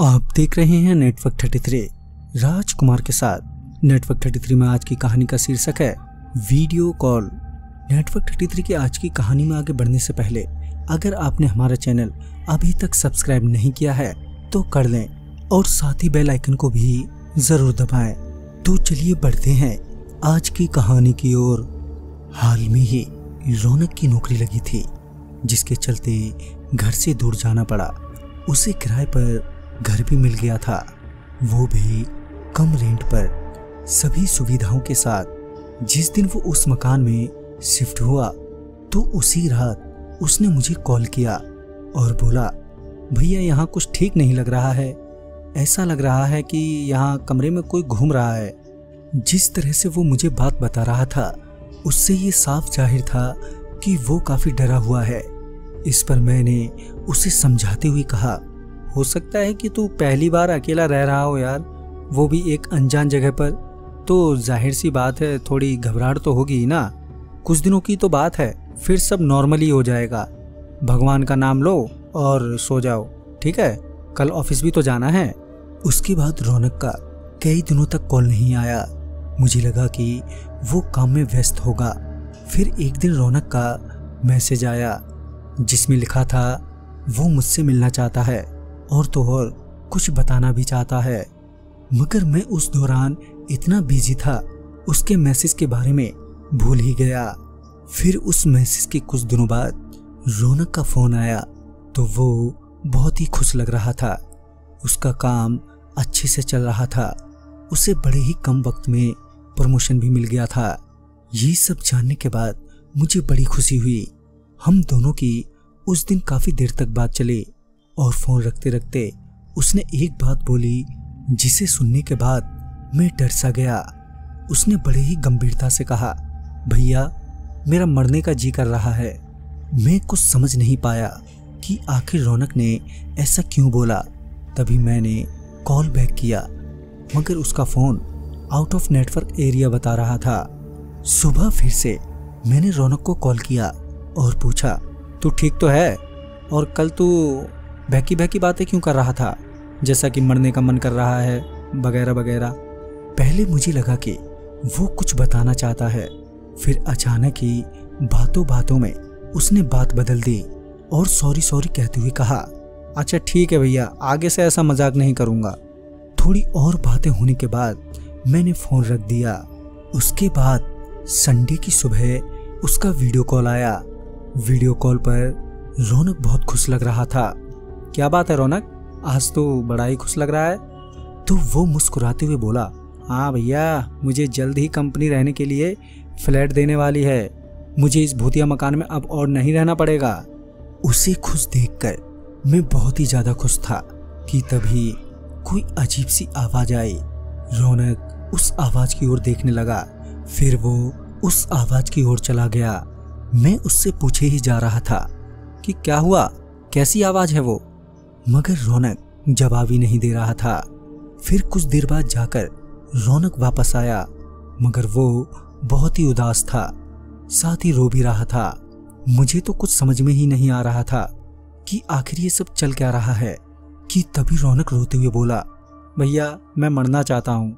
आप देख रहे हैं नेटवर्क 33 राजकुमार के साथ। नेटवर्क 33 में आज की कहानी का शीर्षक है वीडियो कॉल। नेटवर्क 33 की आज की कहानी में आगे बढ़ने से पहले अगर आपने हमारा चैनल अभी तक सब्सक्राइब नहीं किया है तो कर लें और साथ ही बेल आइकन को भी जरूर दबाएं। तो चलिए बढ़ते हैं आज की कहानी की ओर। हाल में ही रौनक की नौकरी लगी थी, जिसके चलते घर से दूर जाना पड़ा। उसे किराए पर घर भी मिल गया था, वो भी कम रेंट पर, सभी सुविधाओं के साथ। जिस दिन वो उस मकान में शिफ्ट हुआ तो उसी रात उसने मुझे कॉल किया और बोला, भैया यहाँ कुछ ठीक नहीं लग रहा है। ऐसा लग रहा है कि यहाँ कमरे में कोई घूम रहा है। जिस तरह से वो मुझे बात बता रहा था उससे ये साफ जाहिर था कि वो काफी डरा हुआ है। इस पर मैंने उसे समझाते हुए कहा, हो सकता है कि तू पहली बार अकेला रह रहा हो यार, वो भी एक अनजान जगह पर। तो जाहिर सी बात है थोड़ी घबराहट तो होगी ही ना। कुछ दिनों की तो बात है, फिर सब नॉर्मली हो जाएगा। भगवान का नाम लो और सो जाओ, ठीक है? कल ऑफिस भी तो जाना है। उसके बाद रौनक का कई दिनों तक कॉल नहीं आया। मुझे लगा कि वो काम में व्यस्त होगा। फिर एक दिन रौनक का मैसेज आया जिसमें लिखा था वो मुझसे मिलना चाहता है और तो और कुछ बताना भी चाहता है। मगर मैं उस दौरान इतना बिजी था उसके मैसेज के बारे में भूल ही गया। फिर उस मैसेज के कुछ दिनों बाद रौनक का फोन आया तो वो बहुत ही खुश लग रहा था। उसका काम अच्छे से चल रहा था, उसे बड़े ही कम वक्त में प्रमोशन भी मिल गया था। ये सब जानने के बाद मुझे बड़ी खुशी हुई। हम दोनों की उस दिन काफी देर तक बात चली और फोन रखते रखते उसने एक बात बोली जिसे सुनने के बाद मैं डर सा गया। उसने बड़े ही गंभीरता से कहा, भैया मेरा मरने का जी कर रहा है। मैं कुछ समझ नहीं पाया कि आखिर रौनक ने ऐसा क्यों बोला। तभी मैंने कॉल बैक किया मगर उसका phone out of network area बता रहा था। सुबह फिर से मैंने रौनक को कॉल किया और पूछा, तू ठीक तो है? और कल तू बहकी बहकी बातें क्यों कर रहा था, जैसा कि मरने का मन कर रहा है वगैरह वगैरह। पहले मुझे लगा कि वो कुछ बताना चाहता है, फिर अचानक ही बातों बातों में उसने बात बदल दी और सॉरी सॉरी कहते हुए कहा, अच्छा ठीक है भैया, आगे से ऐसा मजाक नहीं करूँगा। थोड़ी और बातें होने के बाद मैंने फ़ोन रख दिया। उसके बाद संडे की सुबह उसका वीडियो कॉल आया। वीडियो कॉल पर रौनक बहुत खुश लग रहा था। क्या बात है रौनक, आज तो बड़ा ही खुश लग रहा है। तो वो मुस्कुराते हुए बोला, हाँ भैया, मुझे जल्द ही कंपनी रहने के लिए फ्लैट देने वाली है। मुझे इस भूतिया मकान में अब और नहीं रहना पड़ेगा। उसे खुश देखकर मैं बहुत ही ज़्यादा खुश था कि तभी कोई अजीब सी आवाज़ आई। रौनक उस आवाज़ की ओर देखने लगा, फिर वो उस आवाज़ की ओर चला गया। मैं उससे पूछे ही जा रहा था कि क्या हुआ, कैसी आवाज़ है वो, मगर रौनक जवाब ही नहीं दे रहा था। फिर कुछ देर बाद जाकर रौनक वापस आया, मगर वो बहुत ही उदास था, साथ ही रो भी रहा था। मुझे तो कुछ समझ में ही नहीं आ रहा था कि आखिर ये सब चल क्या रहा है कि तभी रौनक रोते हुए बोला, भैया मैं मरना चाहता हूँ।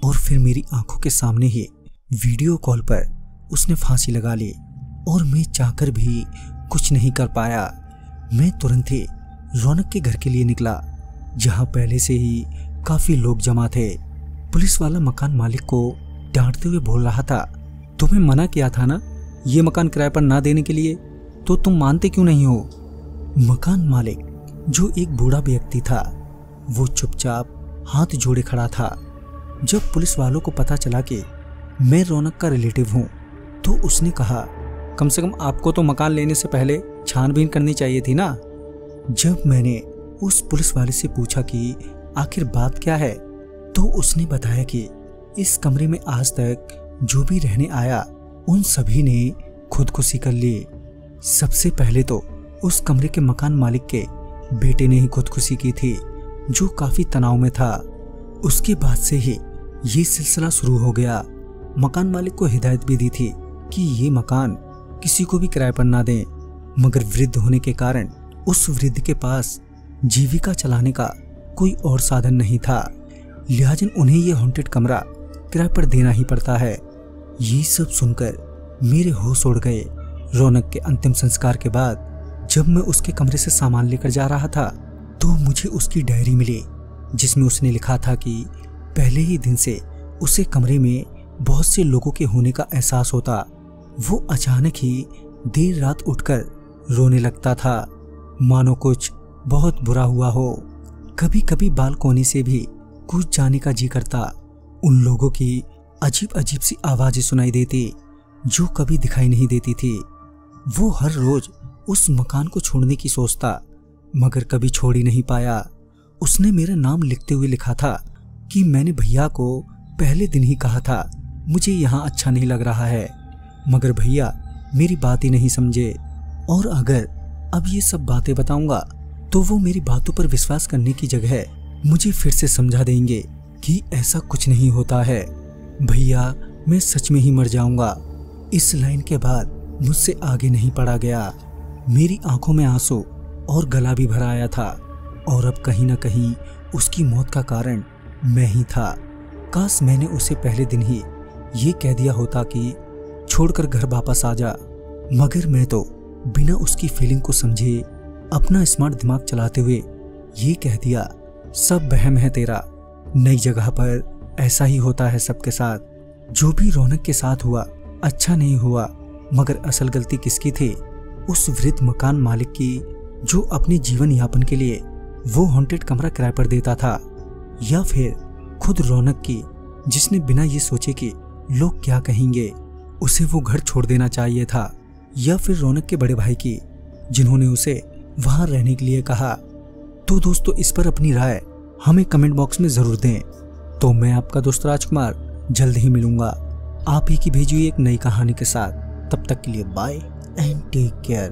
और फिर मेरी आंखों के सामने ही वीडियो कॉल पर उसने फांसी लगा ली और मैं चाहकर भी कुछ नहीं कर पाया। मैं तुरंत ही रौनक के घर के लिए निकला, जहाँ पहले से ही काफी लोग जमा थे। पुलिस वाला मकान मालिक को डांटते हुए बोल रहा था, तुम्हें मना किया था ना ये मकान किराए पर ना देने के लिए, तो तुम मानते क्यों नहीं हो? मकान मालिक, जो एक बूढ़ा व्यक्ति था, वो चुपचाप हाथ जोड़े खड़ा था। जब पुलिस वालों को पता चला कि मैं रौनक का रिलेटिव हूँ तो उसने कहा, कम से कम आपको तो मकान लेने से पहले छानबीन करनी चाहिए थी ना। जब मैंने उस पुलिस वाले से पूछा कि आखिर बात क्या है, तो उसने बताया कि इस कमरे में आज तक जो भी रहने आया उन सभी ने खुदकुशी कर ली। सबसे पहले तो उस कमरे के मकान मालिक के बेटे ने ही खुदकुशी की थी, जो काफी तनाव में था। उसके बाद से ही ये सिलसिला शुरू हो गया। मकान मालिक को हिदायत भी दी थी कि ये मकान किसी को भी किराए पर ना दें, मगर वृद्ध होने के कारण उस वृद्ध के पास जीविका चलाने का कोई और साधन नहीं था, लिहाजन उन्हें यह हॉन्टेड कमरा किराए पर देना ही पड़ता है। ये सब सुनकर मेरे होश उड़ गए। रौनक के अंतिम संस्कार के बाद जब मैं उसके कमरे से सामान लेकर जा रहा था तो मुझे उसकी डायरी मिली, जिसमें उसने लिखा था कि पहले ही दिन से उसे कमरे में बहुत से लोगों के होने का एहसास होता। वो अचानक ही देर रात उठकर रोने लगता था, मानो कुछ बहुत बुरा हुआ हो। कभी कभी बालकोनी से भी कूद जाने का जी करता। उन लोगों की अजीब अजीब सी आवाजें सुनाई देती जो कभी दिखाई नहीं देती थी। वो हर रोज उस मकान को छोड़ने की सोचता, मगर कभी छोड़ ही नहीं पाया। उसने मेरा नाम लिखते हुए लिखा था कि मैंने भैया को पहले दिन ही कहा था मुझे यहाँ अच्छा नहीं लग रहा है, मगर भैया मेरी बात ही नहीं समझे। और अगर अब ये सब बातें बताऊंगा तो वो मेरी बातों पर विश्वास करने की जगह मुझे फिर से समझा देंगे कि ऐसा कुछ नहीं होता है। भैया मैं सच में ही मर जाऊंगा। इस लाइन के बाद मुझसे आगे नहीं पढ़ा गया। मेरी आंखों में आंसू और गला भी भरा आया था, और अब कहीं ना कहीं उसकी मौत का कारण मैं ही था। काश मैंने उसे पहले दिन ही ये कह दिया होता कि छोड़कर घर वापस आ जा, मगर मैं तो बिना उसकी फीलिंग को समझे अपना स्मार्ट दिमाग चलाते हुए ये कह दिया सब वहम है तेरा। नई जगह पर ऐसा ही होता है सबके साथ। जो भी रौनक के साथ हुआ अच्छा नहीं हुआ, मगर असल गलती किसकी थी? उस वृद्ध मकान मालिक की, जो अपने जीवन यापन के लिए वो हॉन्टेड कमरा किराए पर देता था, या फिर खुद रौनक की, जिसने बिना ये सोचे कि लोग क्या कहेंगे उसे वो घर छोड़ देना चाहिए था, या फिर रौनक के बड़े भाई की, जिन्होंने उसे वहां रहने के लिए कहा। तो दोस्तों इस पर अपनी राय हमें कमेंट बॉक्स में जरूर दें। तो मैं आपका दोस्त राजकुमार जल्द ही मिलूंगा आप ही की भेजी हुई एक नई कहानी के साथ। तब तक के लिए बाय एंड टेक केयर।